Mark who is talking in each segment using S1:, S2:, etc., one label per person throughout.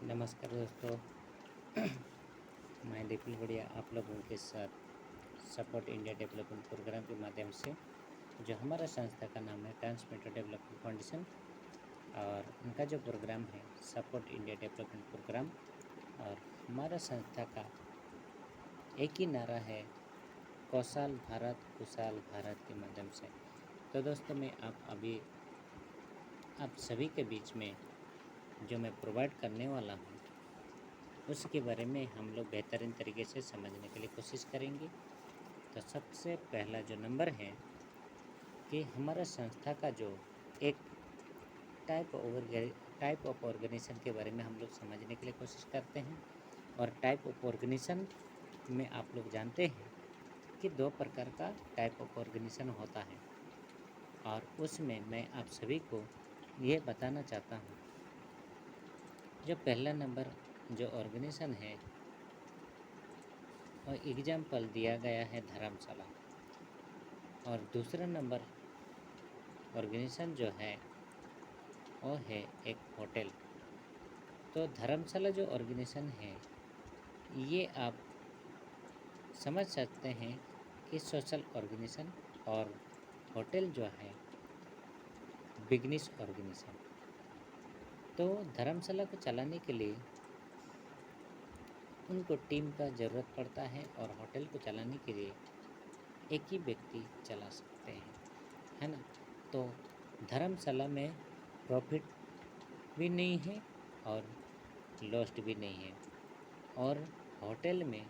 S1: नमस्कार दोस्तों। मैं दीपल बढ़िया आप लोगों के साथ सपोर्ट इंडिया डेवलपमेंट प्रोग्राम के माध्यम से जो हमारा संस्था का नाम है ट्रांसमीटर डेवलपमेंट फाउंडेशन और उनका जो प्रोग्राम है सपोर्ट इंडिया डेवलपमेंट प्रोग्राम। और हमारा संस्था का एक ही नारा है कौशल भारत खुशहाल भारत के माध्यम से। तो दोस्तों मैं आप सभी के बीच में जो मैं प्रोवाइड करने वाला हूँ उसके बारे में हम लोग बेहतरीन तरीके से समझने के लिए कोशिश करेंगे। तो सबसे पहला जो नंबर है कि हमारा संस्था का जो एक टाइप ऑफ ऑर्गेनाइजेशन के बारे में हम लोग समझने के लिए कोशिश करते हैं। और टाइप ऑफ ऑर्गेनाइजेशन में आप लोग जानते हैं कि दो प्रकार का टाइप ऑफ ऑर्गेनाइजेशन होता है और उसमें मैं आप सभी को ये बताना चाहता हूँ। जो पहला नंबर जो ऑर्गेनाइजेशन है और एग्जाम्पल दिया गया है धर्मशाला। और दूसरा नंबर ऑर्गेनाइजेशन जो है वो है एक होटल। तो धर्मशाला जो ऑर्गेनाइजेशन है ये आप समझ सकते हैं कि सोशल ऑर्गेनाइजेशन और होटल जो है बिजनेस ऑर्गेनाइजेशन। तो धर्मशाला को चलाने के लिए उनको टीम का ज़रूरत पड़ता है और होटल को चलाने के लिए एक ही व्यक्ति चला सकते हैं, है ना। तो धर्मशाला में प्रॉफिट भी नहीं है और लॉस्ट भी नहीं है। और होटल में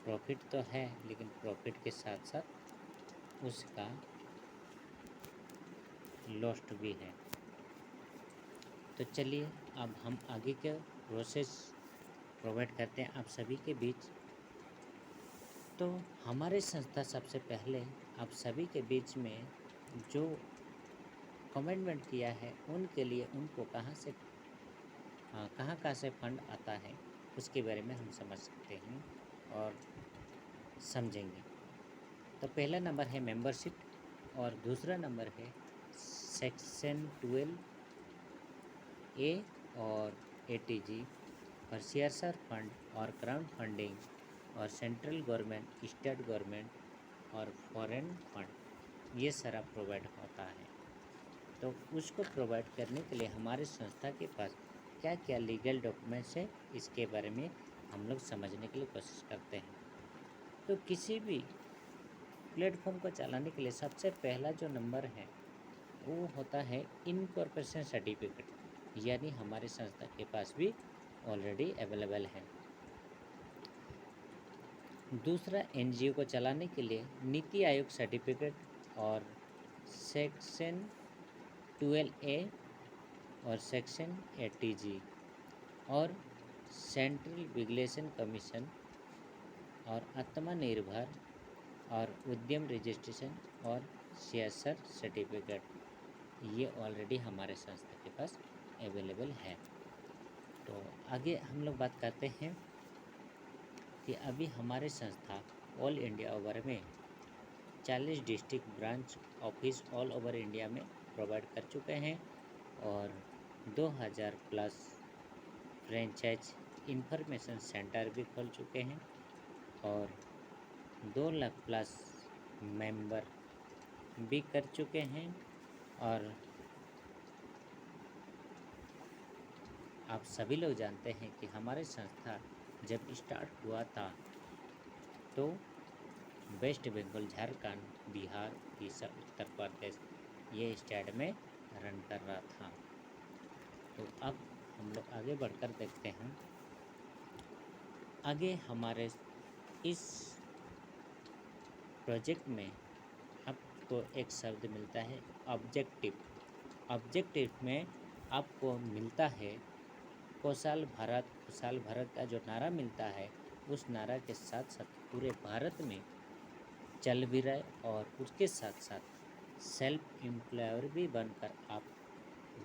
S1: प्रॉफिट तो है लेकिन प्रॉफिट के साथ साथ उसका लॉस्ट भी है। तो चलिए अब हम आगे का प्रोसेस प्रोवाइड करते हैं आप सभी के बीच। तो हमारे संस्था सबसे पहले आप सभी के बीच में जो कमिटमेंट किया है उनके लिए उनको कहाँ से फंड आता है उसके बारे में हम समझ सकते हैं और समझेंगे। तो पहला नंबर है मेंबरशिप और दूसरा नंबर है सेक्शन 12 ए और एटीजी और सीएसआर फंड और क्राउड फंडिंग और सेंट्रल गवर्नमेंट स्टेट गवर्नमेंट और फॉरेन फंड ये सारा प्रोवाइड होता है। तो उसको प्रोवाइड करने के लिए हमारे संस्था के पास क्या क्या लीगल डॉक्यूमेंट्स है इसके बारे में हम लोग समझने के लिए कोशिश करते हैं। तो किसी भी प्लेटफॉर्म को चलाने के लिए सबसे पहला जो नंबर है वो होता है इनकॉर्पोरेशन सर्टिफिकेट, यानी हमारे संस्था के पास भी ऑलरेडी अवेलेबल है। दूसरा एनजीओ को चलाने के लिए नीति आयोग सर्टिफिकेट और सेक्शन 12A और सेक्शन 80G और सेंट्रल रेगुलेशन कमीशन और आत्मनिर्भर और उद्यम रजिस्ट्रेशन और सीएसआर सर्टिफिकेट ये ऑलरेडी हमारे संस्था के पास अवेलेबल है। तो आगे हम लोग बात करते हैं कि अभी हमारे संस्था ऑल इंडिया ओवर में 40 district branch office all over India में प्रोवाइड कर चुके हैं और 2000 प्लस फ्रेंचाइज इंफॉर्मेशन सेंटर भी खोल चुके हैं और 2 लाख प्लस मेंबर भी कर चुके हैं। और आप सभी लोग जानते हैं कि हमारी संस्था जब स्टार्ट हुआ था तो वेस्ट बंगाल, झारखंड, बिहार, उड़ीसा, उत्तर प्रदेश ये स्टेट में रन कर रहा था। तो अब हम लोग आगे बढ़कर देखते हैं। आगे हमारे इस प्रोजेक्ट में आपको एक शब्द मिलता है ऑब्जेक्टिव। ऑब्जेक्टिव में आपको मिलता है कौशल भारत खुशहाल भारत का जो नारा मिलता है उस नारा के साथ साथ पूरे भारत में चल भी रहे और उसके साथ साथ सेल्फ एम्प्लॉयर भी बनकर आप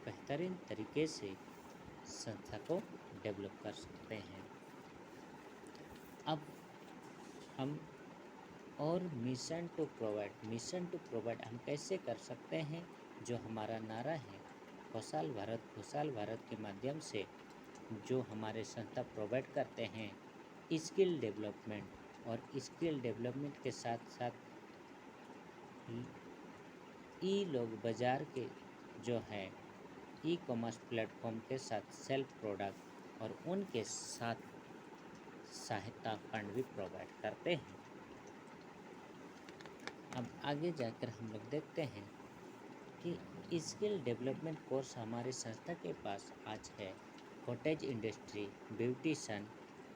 S1: बेहतरीन तरीके से संस्था को डेवलप कर सकते हैं। अब हम और मिशन टू प्रोवाइड हम कैसे कर सकते हैं। जो हमारा नारा है कौशल भारत खुशहाल भारत के माध्यम से जो हमारे संस्था प्रोवाइड करते हैं स्किल डेवलपमेंट, और स्किल डेवलपमेंट के साथ साथ ई लोग बाज़ार के जो है ई कॉमर्स प्लेटफॉर्म के साथ सेल्फ प्रोडक्ट और उनके साथ सहायता फंड भी प्रोवाइड करते हैं। अब आगे जाकर हम लोग देखते हैं कि स्किल डेवलपमेंट कोर्स हमारी संस्था के पास आज है cottage industry, beautician,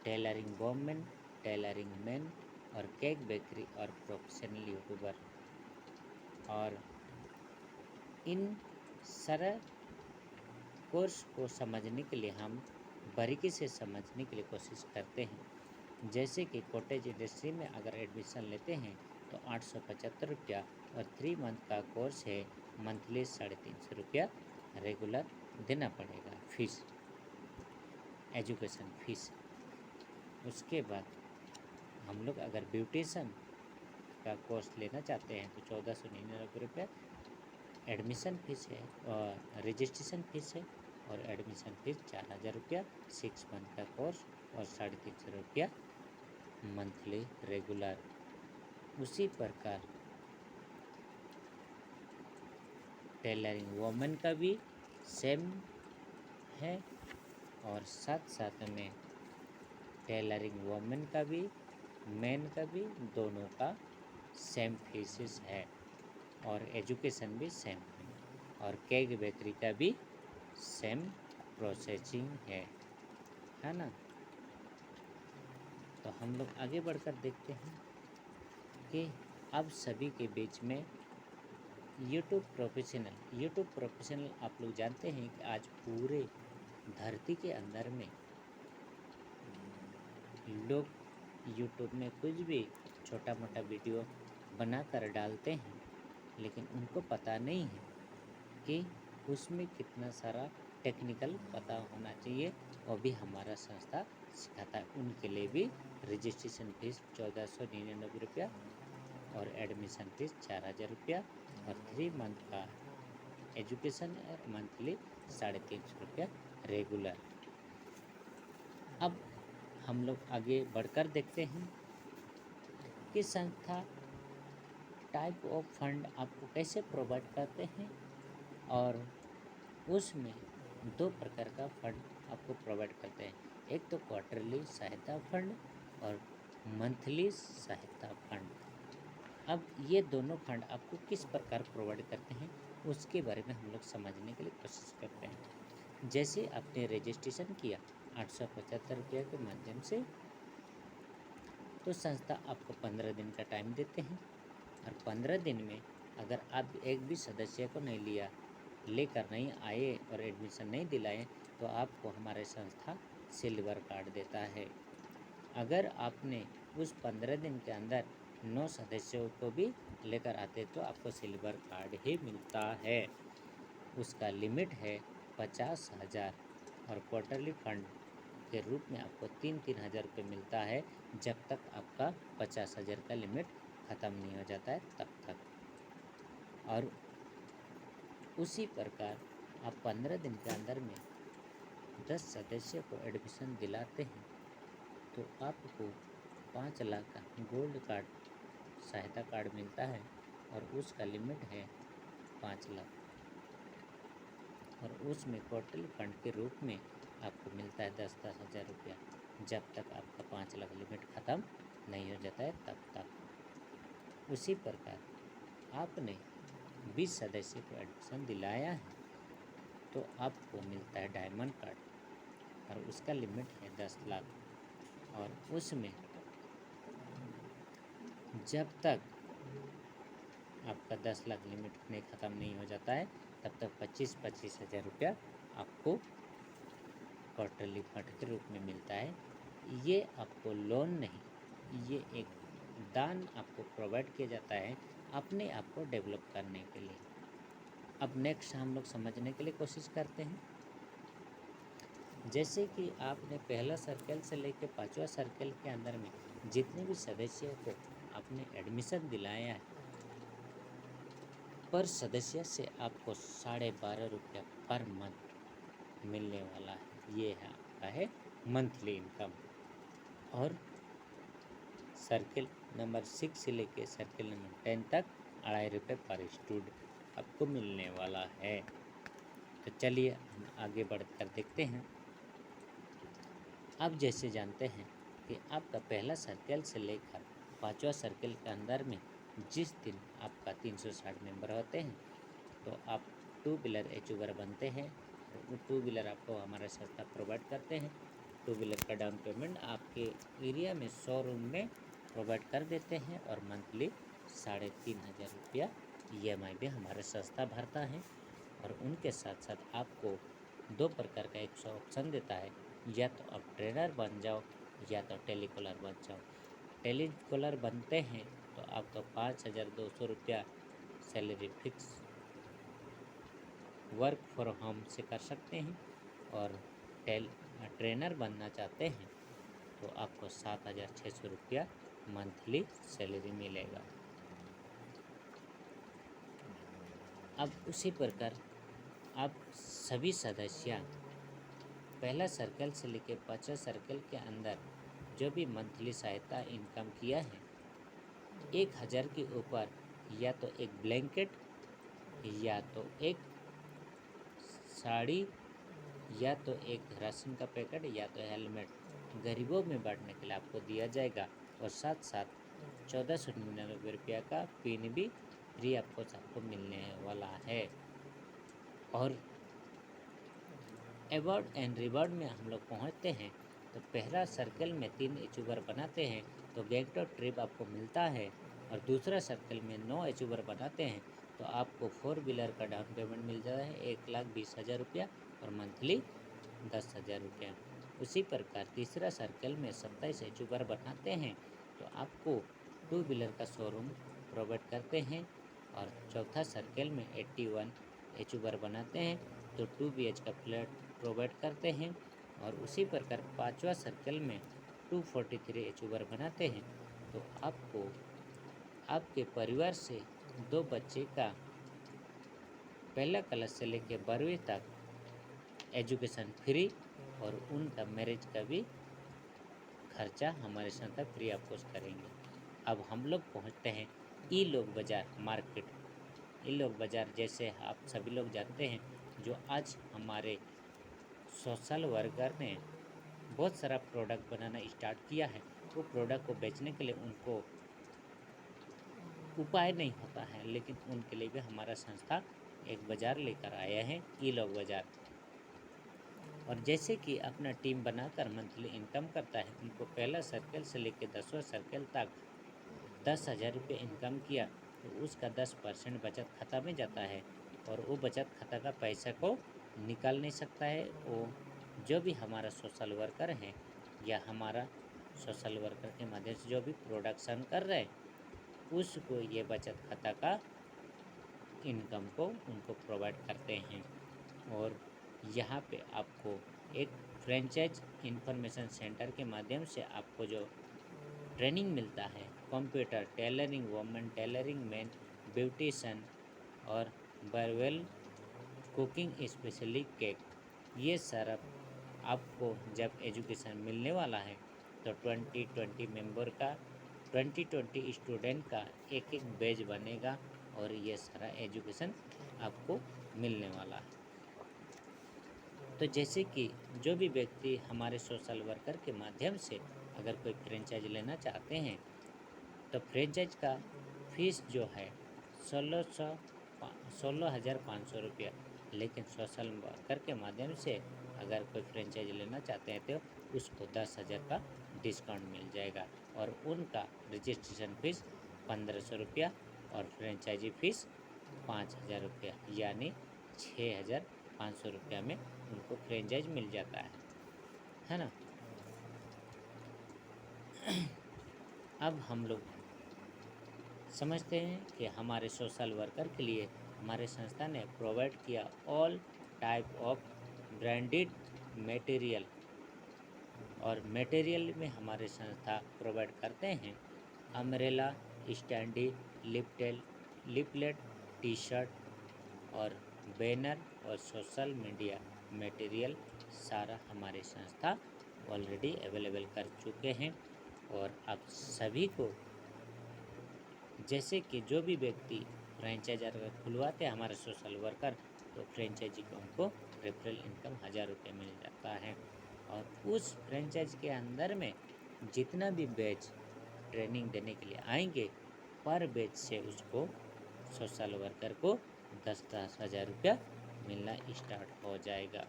S1: tailoring women, tailoring man और केक बेकरी और प्रोफेशनल यूट्यूबर। और इन सारा कोर्स को समझने के लिए हम बारीकी से समझने के लिए कोशिश करते हैं। जैसे कि कॉटेज इंडस्ट्री में अगर एडमिशन लेते हैं तो 875 रुपया और 3 मंथ का कोर्स है, मंथली 350 रुपया रेगुलर देना पड़ेगा फीस, एजुकेशन फीस। उसके बाद हम लोग अगर ब्यूटिशन का कोर्स लेना चाहते हैं तो 1499 रुपया एडमिशन फीस है और रजिस्ट्रेशन फीस है, और एडमिशन फीस 4000 रुपया 6 मंथ का कोर्स और 350 रुपया मंथली रेगुलर। उसी प्रकार टेलरिंग वोमेन का भी सेम है, और साथ साथ में टेलरिंग वोमेन का भी मैन का भी दोनों का सेम फीसेस है, और एजुकेशन भी सेम है, और केक बेकरी का भी सेम प्रोसेसिंग है ना। तो हम लोग आगे बढ़कर देखते हैं कि अब सभी के बीच में यूट्यूब प्रोफेशनल आप लोग जानते हैं कि आज पूरे धरती के अंदर में लोग यूट्यूब में कुछ भी छोटा मोटा वीडियो बनाकर डालते हैं, लेकिन उनको पता नहीं है कि उसमें कितना सारा टेक्निकल पता होना चाहिए। वो भी हमारा संस्था सिखाता है। उनके लिए भी रजिस्ट्रेशन फीस 1499 रुपया और एडमिशन फीस 4000 रुपया और 3 मंथ का एजुकेशन मंथली 350 रुपया रेगुलर। अब हम लोग आगे बढ़कर देखते हैं कि संस्था टाइप ऑफ फंड आपको कैसे प्रोवाइड करते हैं, और उसमें 2 प्रकार का फंड आपको प्रोवाइड करते हैं। एक तो क्वार्टरली सहायता फंड और मंथली सहायता फंड। अब ये दोनों फंड आपको किस प्रकार प्रोवाइड करते हैं उसके बारे में हम लोग समझने के लिए कोशिश करते हैं। जैसे आपने रजिस्ट्रेशन किया 875 रुपये के माध्यम से, तो संस्था आपको 15 दिन का टाइम देते हैं, और 15 दिन में अगर आप एक भी सदस्य को नहीं लेकर नहीं आए और एडमिशन नहीं दिलाए तो आपको हमारे संस्था सिल्वर कार्ड देता है। अगर आपने उस 15 दिन के अंदर 9 सदस्यों को भी लेकर आते तो आपको सिल्वर कार्ड ही मिलता है। उसका लिमिट है 50,000, और क्वार्टरली फंड के रूप में आपको 3-3 हज़ार रुपये मिलता है जब तक आपका 50,000 का लिमिट ख़त्म नहीं हो जाता है तब तक। और उसी प्रकार आप 15 दिन के अंदर में 10 सदस्य को एडमिशन दिलाते हैं तो आपको 5 लाख का गोल्ड कार्ड सहायता कार्ड मिलता है, और उसका लिमिट है 5 लाख, और उसमें टोटल फंड के रूप में आपको मिलता है 10-10 हज़ार रुपया जब तक आपका 5 लाख लिमिट ख़त्म नहीं हो जाता है तब तक। उसी प्रकार आपने 20 सदस्य को एडमिशन दिलाया है तो आपको मिलता है डायमंड कार्ड, और उसका लिमिट है 10 लाख, और उसमें जब तक आपका 10 लाख लिमिट नहीं ख़त्म नहीं हो जाता है तब तक 25-25 हज़ार रुपया आपको क्वार्टरली फंड के रूप में मिलता है। ये आपको लोन नहीं, ये एक दान आपको प्रोवाइड किया जाता है अपने आप को डेवलप करने के लिए। अब नेक्स्ट हम लोग समझने के लिए कोशिश करते हैं। जैसे कि आपने पहला सर्कल से लेकर 5वां सर्कल के अंदर में जितने भी सदस्यों को आपने एडमिशन दिलाया है, पर सदस्य से आपको 12.5 रुपया पर मंथ मिलने वाला है। ये है होता है मंथली इनकम। और सर्किल नंबर 6 से लेके सर्किल नंबर 10 तक 2.5 रुपये पर स्टूडेंट आपको मिलने वाला है। तो चलिए हम आगे बढ़कर देखते हैं। अब जैसे जानते हैं कि आपका पहला सर्कल से लेकर 5वां सर्कल के अंदर में जिस दिन आपका 360 मेंबर होते हैं तो आप टू व्हीलर अचीवर बनते हैं। वो टू व्हीलर आपको हमारा संस्था प्रोवाइड करते हैं। टू व्हीलर का डाउन पेमेंट आपके एरिया में शोरूम में प्रोवाइड कर देते हैं और मंथली 3,500 रुपया EMI भी हमारा संस्था भरता है। और उनके साथ साथ आपको 2 प्रकार का एक ऑप्शन देता है, या तो आप ट्रेनर बन जाओ या तो टेलीकॉलर बन जाओ। टेलीकॉलर बनते हैं तो आपका 5,200 रुपया salary fix work from home से कर सकते हैं। और ट्रेनर बनना चाहते हैं तो आपको 7,600 रुपया मंथली सैलरी मिलेगा। अब उसी प्रकार आप सभी सदस्य पहला सर्कल से लेकर 5वां सर्कल के अंदर जो भी मंथली सहायता इनकम किया है 1,000 के ऊपर या तो एक ब्लैंकेट या तो एक साड़ी या तो एक राशन का पैकेट या तो हेलमेट गरीबों में बांटने के लिए आपको दिया जाएगा। और साथ साथ 1,499 रुपया का पिन भी फ्री आपको मिलने वाला है। और अवार्ड एंड रिवॉर्ड में हम लोग पहुँचते हैं तो पहला सर्कल में 3 अचीवर बनाते हैं तो गैंगटॉक ट्रिप आपको मिलता है। और दूसरा सर्कल में 9 अचीवर बनाते हैं तो आपको 4 व्हीलर का डाउन पेमेंट मिल जाता है 1,20,000 रुपया और मंथली 10,000 रुपया। उसी प्रकार तीसरा सर्कल में 27 अचीवर बनाते हैं तो आपको 2 व्हीलर का शोरूम प्रोवाइड करते हैं। और चौथा सर्कल में 81 अचीवर बनाते हैं तो 2 BH का फ्लैट प्रोवाइड करते हैं। और उसी प्रकार 5वां सर्कल में 243 अचीवर बनाते हैं तो आपको आपके परिवार से 2 बच्चे का पहला क्लास से लेकर 12वीं तक एजुकेशन फ्री और उनका मैरिज का भी खर्चा हमारे संस्था फ्री ऑफ कॉस्ट करेंगे। अब हम लोग पहुंचते हैं ई लोग बाज़ार मार्केट। ई लोग बाज़ार जैसे आप सभी लोग जानते हैं जो आज हमारे सोशल वर्कर ने बहुत सारा प्रोडक्ट बनाना स्टार्ट किया है। वो प्रोडक्ट को बेचने के लिए उनको उपाय नहीं होता है, लेकिन उनके लिए भी हमारा संस्था एक बाज़ार लेकर आया है ई लोग बाज़ार। और जैसे कि अपना टीम बनाकर मंथली इनकम करता है उनको पहला सर्कल से लेकर 10वां सर्कल तक 10,000 रुपये इनकम किया तो उसका 10% बचत खाता में जाता है। और वो बचत खाता का पैसा को निकाल नहीं सकता है। वो जो भी हमारा सोशल वर्कर है या हमारा सोशल वर्कर के माध्यम से जो भी प्रोडक्शन कर रहे हैं उसको ये बचत खाता का इनकम को उनको प्रोवाइड करते हैं। और यहाँ पे आपको एक फ्रेंचाइज इंफॉर्मेशन सेंटर के माध्यम से आपको जो ट्रेनिंग मिलता है computer tailoring women tailoring man beautician और बर्वेल कुकिंग स्पेशली केक, ये सारा आपको जब एजुकेशन मिलने वाला है तो 2020 मेंबर का 2020 स्टूडेंट का एक एक बैच बनेगा और ये सारा एजुकेशन आपको मिलने वाला है। तो जैसे कि जो भी व्यक्ति हमारे सोशल वर्कर के माध्यम से अगर कोई फ्रेंचाइज लेना चाहते हैं तो फ्रेंचाइज का फीस जो है 16,500 रुपया। लेकिन सोशल वर्कर के माध्यम से अगर कोई फ्रेंचाइज लेना चाहते हैं तो उसको 10,000 का डिस्काउंट मिल जाएगा। और उनका रजिस्ट्रेशन फीस 1,500 रुपया और फ्रेंचाइजी फीस 5,000 रुपया, यानी 6,500 रुपया में उनको फ्रेंचाइज मिल जाता है ना। अब हम लोग समझते हैं कि हमारे सोशल वर्कर के लिए हमारे संस्था ने प्रोवाइड किया all type of branded material. और मटेरियल में हमारे संस्था प्रोवाइड करते हैं umbrella, standee, leaflet, T shirt और बैनर और सोशल मीडिया मटेरियल सारा हमारी संस्था ऑलरेडी अवेलेबल कर चुके हैं। और आप सभी को, जैसे कि जो भी व्यक्ति फ्रेंचाइज अगर खुलवाते हैं हमारे सोशल वर्कर, तो फ्रेंचाइजी को उनको रेफरल इनकम 1000 रुपये मिल जाता है। और उस फ्रेंचाइज के अंदर में जितना भी बैच ट्रेनिंग देने के लिए आएंगे, पर बैच से उसको सोशल वर्कर को 10-10 हज़ार रुपया मिलना स्टार्ट हो जाएगा।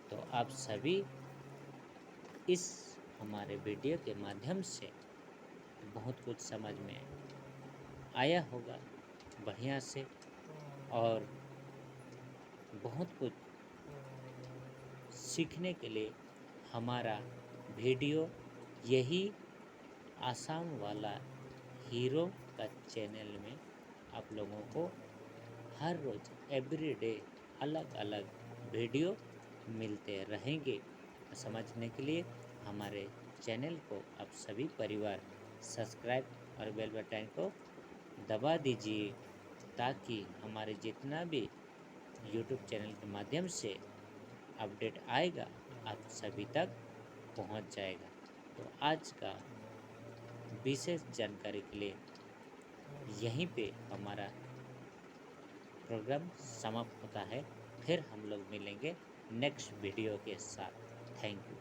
S1: तो आप सभी इस हमारे वीडियो के माध्यम से बहुत कुछ समझ में आया होगा बढ़िया से, और बहुत कुछ सीखने के लिए हमारा वीडियो यही आसाम वाला हीरो का चैनल में आप लोगों को हर रोज़ एवरीडे अलग अलग वीडियो मिलते रहेंगे। समझने के लिए हमारे चैनल को आप सभी परिवार सब्सक्राइब और बेल बटन को दबा दीजिए, ताकि हमारे जितना भी यूट्यूब चैनल के माध्यम से अपडेट आएगा आप सभी तक पहुंच जाएगा। तो आज का विशेष जानकारी के लिए यहीं पे हमारा प्रोग्राम समाप्त होता है। फिर हम लोग मिलेंगे नेक्स्ट वीडियो के साथ। Thank you.